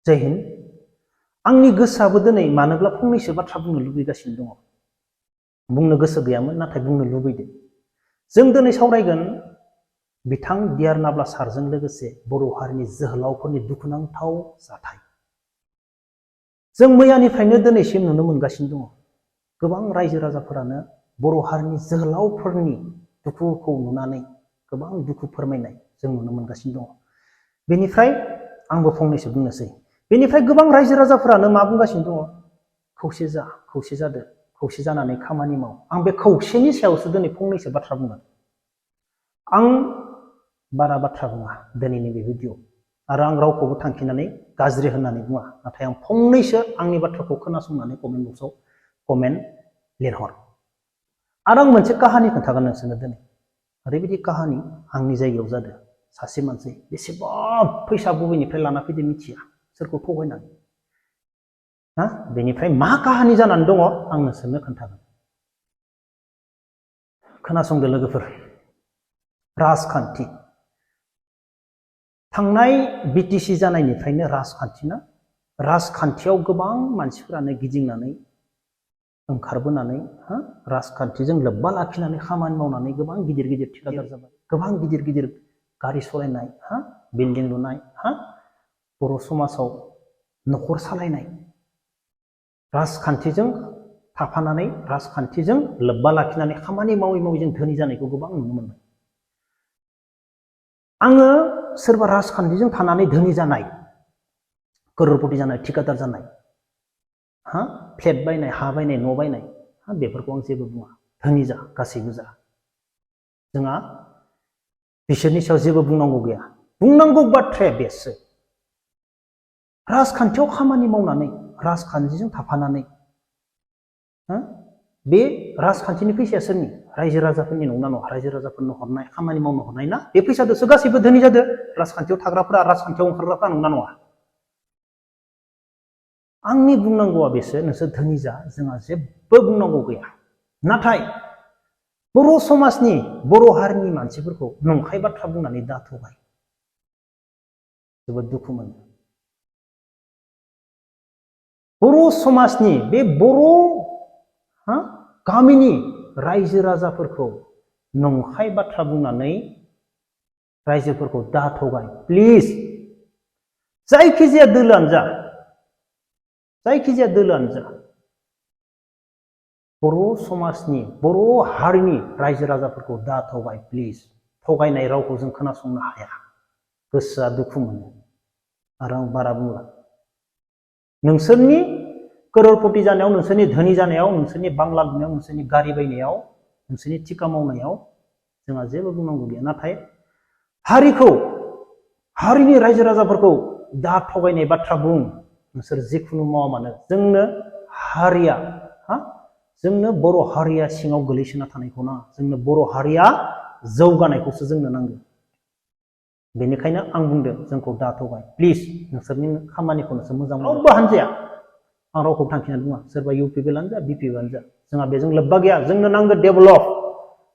जय हिन्द। आंनि गोसोआबो दिनै मानोब्ला फंनैसो बाथ्रा बुंनो लुबैगासिनो दङ। बुंनो गोसो गैयामोन नाथाय बुंनो लुबैदों। जों दिनै सावरायगोन बिथां डियार नाब्ला सारजों लोगोसे बर' हारिनि जोहोलावफोरनि दुखुनांथाव जाथाय। जों मैयानिफ्रायनो दिनैसिम नुनो मोनगासिनो दङ। गोबां रायजो राजाफोरानो बर' हारिनि जोहोलावफोरनि दुखुखौ नुनानै गोबां दुखु फोरमायनाय जों नुनो मोनगासिनो दङ। बेनिफ्राय आंबो फंनैसो बुंनोसै। बेनिफ्राय गोबां रायजो राजाफोरानो मा बुंगासिनो दङ? खौसे जा, खौसे जादो, खौसे जानानै खामानि माव। आं बे खौसेनि सायावसो दिनै फंनैसो बाथ्रा बुंगोन। आं बारा बाथ्रा बुङा दिनैनि बे भिडिअ', आरो आं रावखौबो थांखिनानै गाज्रि होननानै बुङा, नाथाय आं फंनैसो आंनि बाथ्राखौ खोनासंनानै कमेन्ट बक्सआव कमेन्ट लिरहर। आरो आं मोनसे काहानि खोन्थागोन नोंसोरनो दिनै। ओरैबायदि काहानि आंनि जायगायाव जादों। सासे मानसि बेसेबां फैसा बबेनिफ्राय लाना फैदो मिथिया, सोरखौ थगायनानै। बेनिफ्राय मा काहानि जानानै दङ आं नोंसोरनो खोन्थागोन। खोनासंदो लोगोफोर। राजखान्थि। थांनाय बिटिसि जानायनिफ्रायनो राजखान्थियाव गोबां मानसिफोरानो गिदिंनानै ओंखारबोनानै राजखान्थिजों लोब्बा लाखिनानै खामानि मावनानै गोबां गिदिर गिदिर ठेकेदार जाबाय, गोबां गिदिर गिदिर गारि सालायनाय, बिल्डिं लुनाय, बर' समाजाव न'खर सालायनाय, राजखान्थिजों थाफानानै राजखान्थिजों लोब्बा लाखिनानै खामानि मावै मावै जों धोनि जानायखौ गोबां नुनो मोनबाय। आङो सोरबा राजखान्थिजों थानानै धोनि जानाय, करोड़पति जानाय, ठिकादार जानाय, फ्लेट बायनाय, हा बायनाय, न' बायनाय, बेफोरखौ आं जेबो बुङा। धोनि जा, गासैबो जा। जोंहा बिसोरनि सायाव जेबो बुंनांगौ गैया। बुंनांगौ बाथ्राया बेसो। राजखान्थियाव खामानि मावनानै, राजखान्थिजों थाफानानै, बे राजखान्थिनि फैसाया सोरनि? रायजो राजाफोरनि नंना नङा? रायजो राजाफोरनो हरनाय, खामानि मावनो हरनाय ना? बे फैसादोसो गासैबो धोनि जादो। राजखान्थियाव थाग्राफोरा, राजखान्थियाव ओंखारग्राफोरा नंना नङा? आंनि बुंनांगौआ बेसो, नोंसोर धोनि जा, जोंहा जेबो बुंनांगौ गैया। नाथाय बर' समाजनि, बर' हारिनि मानसिफोरखौ नंखाय बाथ्रा बुंनानै दाथ'बाय। जोबोद दुखु मोनो। बर' समाजनि, बे बर' गामिनि रायजो राजाफोरखौ नंखाय बाथ्रा बुंनानै रायजोफोरखौ दाथ'बाय। प्लिज, जायखिजाया दोलोआनो जा, जायखिजाया दोलोआनो जा, बर' समाजनि, बर' हारिनि रायजो राजाफोरखौ दाथ'बाय। प्लिज, थगायनाय रावखौ जों खोनासंनो हाया। गोसोआ दुखु मोनो। आरो आं बारा बुंला। नोंसोरनि करोड़पति जानायाव, नोंसोरनि धोनि जानायाव, नोंसोरनि बांला लुनायाव, नोंसोरनि गारि बायनायाव, नोंसोरनि टिका मावनायाव जोंहा जेबो बुंनांगौ गैया। नाथाय हारिखौ, हारिनि रायजो राजाफोरखौ दा थगायनाय बाथ्रा बुं। नोंसोर जिखुनु मावा मानो, जोंनो हारिया, जोंनो बर' हारिया सिङाव गोलैसोना थानायखौ नाङा। जोंनो बर' हारिया जौगानायखौसो जोंनो नांगौ। बेनिखायनो आं बुंदों, जोंखौ दा थगाय। प्लिज, नोंसोरनि खामानिखौ नोंसोर मोजां मावो। रावबो हानजाया, आं रावखौ थांखिनानै बुङा, सोरबा इउपिपिएलआनो जा, बिपिएलआनो जा, जोंहा बेजों लोब्बा गैया। जोंनो नांगौ डेभेलप।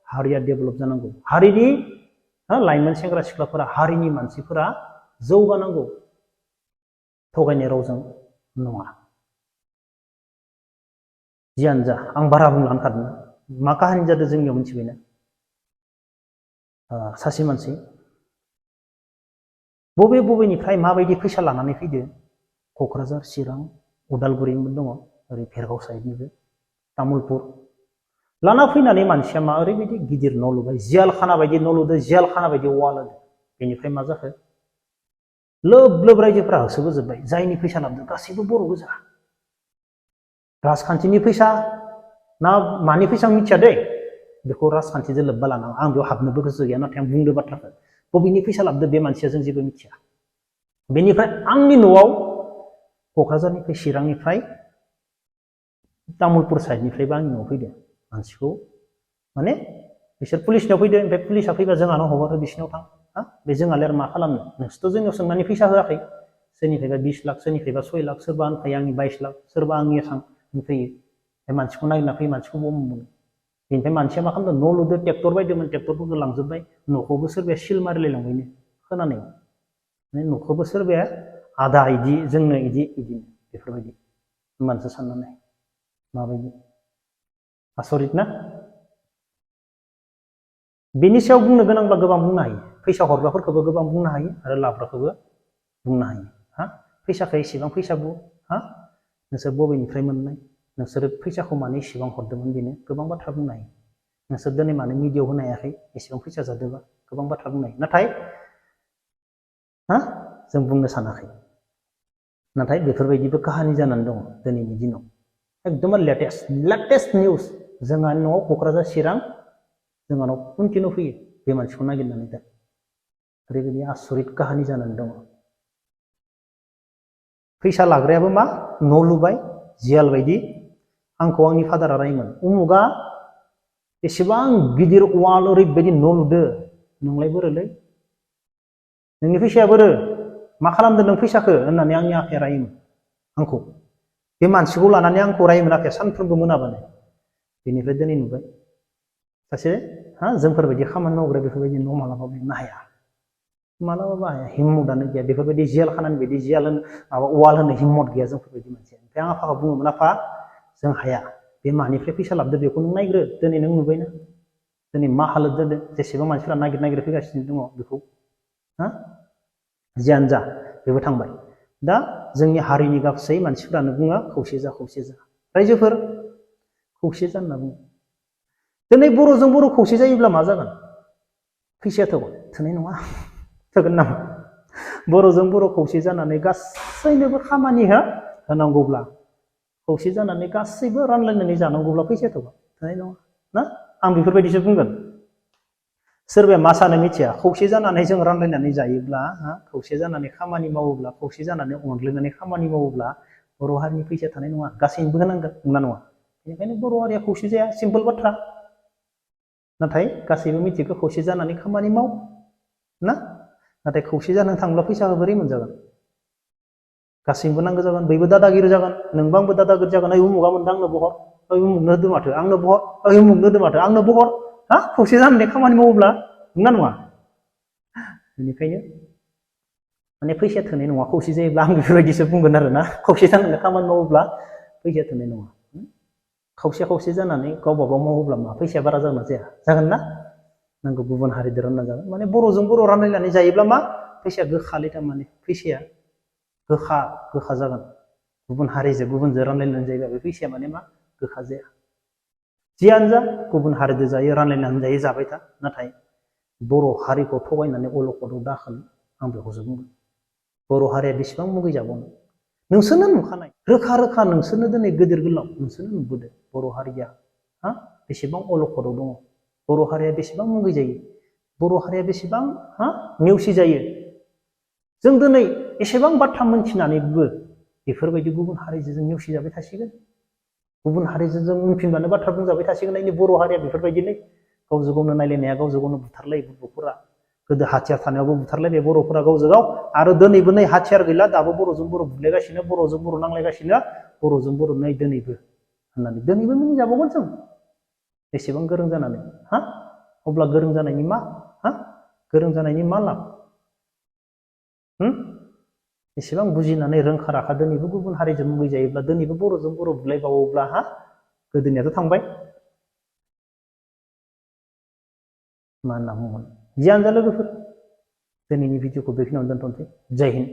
हारिया डेभेलप जानांगौ। हारिनि लाइमोन सेंग्रा सिख्लाफोरा, हारिनि मानसिफोरा जौगानांगौ। थगायनाय रावजों नङा। जियानो जा, आं बारा बुंलांखादों। मा काहानि जादों जोंनियाव मिथिबायना? सासे मानसि बबेनिफ्राय माबायदि फैसा लानानै फैदो? क'क्राझार, चिरां, उदालगुरिनिबो दङ, ओरै भेरगाव साइडनिबो, तामुलपुर। लाना फैनानै मानसिया मा ओरैबायदि गिदिर न' लुबाय, जियालखाना बायदि न' लुदो, जियालखाना बायदि वाल होदो। बेनिफ्राय मा जाखो? लोब लोब रायजोफोरा होसोबोजोब्बाय। जायनि फैसा लाबोदों गासैबो बर' गोजा। राजखान्थिनि फैसा ना मानि फैसा आं मिथिया दै। बेखौ राजखान्थिजों लोब्बा लानाङा। आं बेयाव हाबनोबो गोसो गैया, नाथाय आं बुंदो बाथ्राखौ। बबेनि फैसा लाबोदो बे मानसिया, जों जेबो मिथिया। बेनिफ्राय आंनि न'आव क'क्राझारनिफ्राय, चिरांनिफ्राय, तामुलपुर साइडनिफ्रायबो आंनि न'आव फैदों मानसिखौ। माने बिसोर पुलिसनियाव फैदों, ओमफ्राय पुलिसा फैबा जोंहानाव हगारो, बिसिनाव थां। बे जोंहालाय आरो मा खालामनो? नोंसोरथ' जोंनियाव सोंनानै फैसा होआखै। सोरनिफ्रायबा 20 लाख, सोरनिफ्रायबा 6 लाख, सोरबा होनफायो आंनि 22 लाख, सोरबा आंनि एसां होनफैयो। बे मानसिखौ नागिरना फैयो, मानसिखौ बम मोनो। बेनिफ्राय मानसिया मा खालामदों? न' लुदो, ट्रेक्टर बायदोंमोन, ट्रेक्टरफोरखौ लांजोब्बाय। न'खौबो सोरबाया सिल मारिलायलांबायनो खोनानायाव। न'खौबो सोरबाया आदा इदि जोंनो इदि बेफोरबायदि होनबानोसो साननानै माबायदि आसरित ना बेनि सायाव बुंनो गोनांब्ला गोबां बुंनो हायो फैसा हरग्राफोरखौबो गोबां बुंनो हायो आरो लाग्राखौबो बुंनो हायो हा फैसाखौ एसेबां फैसा हा नोंसोर बबेनिफ्राय मोननाय नोंसोर फैसाखौ मानो एसेबां हरदोंमोन बेनो गोबां बाथ्रा बुंनो हायो नोंसोर दिनै मानो मिडियायाव होनो हायाखै एसेबां फैसा जादोंबा गोबां बाथ्रा बुंनो हायो नाथाय हा जों बुंनो सानाखै नाथाय बेफोरबायदिबो काहानि जानानै दङ दिनैनि दिनाव एकदम लेटेस्ट निउस जोंहा न'आव क'क्राझार चिरां जोंहानाव कन्टिनिउ फैयो बे मानसिखौ नागिरनानै दा ओरैबायदि आसरित काहानि जानानै दङ फैसा लाग्रायाबो मा न' लुबाय जियाल बायदि आंखौ आंनि फादारा रायोमोन उमुगा एसेबां गिदिर वाल ओरैबायदि न' लुदो नोंलाय बोरोलै नोंनि फैसाया बोरो मा खालामदों नों फैसाखौ होननानै आंनि आफाया रायोमोन आंखौ बे मानसिखौ लानानै आंखौ रायोमोन आफाया सानफ्रोमबो मोनाबानो बेनिफ्राय दिनै नुबाय सासे हा जोंफोरबायदि खामानि मावग्रा बेफोरबायदि न' मालाबाबो लुनो हाया मालाबाबो हाया हिम्मतआनो गैया बेफोरबायदि जियाल खानानै बिदि जियाल माबा वाल होनो हिम्मत गैया जोंफोरबायदि मानसिया ओमफ्राय आं आफाखौ बुङोमोन आफा जों हाया बे मानिफ्राय फैसा लाबोदो बेखौ नों नायग्रो दिनै नों नुबायना दिनै मा हालोद जादों जेसेबां मानसिफ्रा नागिर फैगासिनो दङ बेखौ हा जियानो जा बेबो थांबाय दा जोंनि हारिनि गासै मानसिफ्रानो बुङो खौसे जा रायजोफोर खौसे जा होनना बुङो दिनै बर'जों बर' खौसे जायोब्ला मा जागोन फैसाया थोनाय नङा थोगोन नामा बर'जों बर' खौसे जानानै गासैनोबो खामानि होनांगौब्ला खौसे जानानै गासैबो रानलायनानै जानांगौब्ला फैसाया थोनाय नङा ना आं बेफोरबायदिसो बुंगोन सोरबाया मा सानो मिथिया खौसे जानानै जों रानलायनानै जायोब्ला खौसे जानानै खामानि मावोब्ला खौसे जानानै अनलायनानै खामानि मावोब्ला बर' हारिनि फैसाया थानाय नङा गासैनोबो होनांगोन नंना नङा बेनिखायनो बर' हारिया खौसे जाया सिम्पोल बाथ्रा नाथाय गासैबो मिथिगौ खौसे जानानै खामानि माव ना नाथाय खौसे जानो थांब्ला फैसाखौ बोरै मोनजागोन गासैबो नांगौ जागोन बयबो दादागिरि जागोन नोंबो आंबो दादागिरि जागोन ओइ उमुगा मोनदों आंनो बहर ओइ उमुगनो होदो माथो आंनो बहर ओइ उमुगनो होदो माथो आंनो बहर हा खौसे जानानै खामानि मावोब्ला नंना नङा बेनिखायनो माने फैसाया थोनाय नङा खौसे जायोब्ला आं बेफोरबायदिसो बुंगोन आरो ना खौसे जानानै खामानि मावोब्ला फैसाया थोनाय नङा खौसे जानानै गावबा गाव मावोब्ला मा फैसाया बारा जागोन जाया जागोन ना नांगौ गुबुन हारिजों रानना जागोन माने बर'जों बर' रानलायनानै जायोब्ला मा फैसाया गोखालै थारमाने फैसाया गोखा जागोन गुबुन हारिजों गुबुनजों रानलायनानै जायोब्ला बे फैसाया माने मा गोखा जाया जियानो जा गुबुन हारिजों जायो रानलायनानै जायो जाबाय था नाथाय बर' हारिखौ थगायनानै अलखदाव दाखालि आं बेखौसो बुंगोन बर' हारिया बेसेबां मुगैजाबावनो नोंसोरनो नुखानाय रोखा नोंसोरनो दिनै गिदिर गोलाव नोंसोरनो नुबोदों बर' हारिया बेसेबां अलखदाव दङ बर' हारिया बेसेबां मुगैजायो बर' हारिया बेसेबां नेवसि जायो जों दिनै एसेबां बाथ्रा मोनथिनानैबो बेफोरबायदि गुबुन हारिजों जों नेवसिजाबाय थासिगोन गुबुन हारिजों जों उनफिनबानो बाथ्रा बुंजाबाय थासिगोन नायनि बर' हारिया बेफोरबायदिलै गावजों गावनो नायलायनाया गावजों गावनो बुथारलायो बर'फोरा गोदो हाथियार थानायावबो बुथारलायबाय बर'फोरा गावजों गाव आरो दिनैबो नै हाथियार गैला दाबो बर'जों बर' बुलायगासिनो बर'जों बर' नांलायगासिनो बर'जों बर' नै दिनैबो होननानै दिनैबो मिनिजाबावगोन जों एसेबां गोरों जानानै अब्ला गोरों जानायनि मा लाब एसेबां बुजिनानै रोंखा राखा दिनैबो गुबुन हारिजों मुगैजायोब्ला दिनैबो बर'जों बर' बुलायबावोब्ला गोदोनियाथ' थांबाय मा होनना बुंगोन जियानो जा लोगोफोर दिनैनि भिडिअखौ बेखिनियावनो दोनथ'नोसै जय हिन्द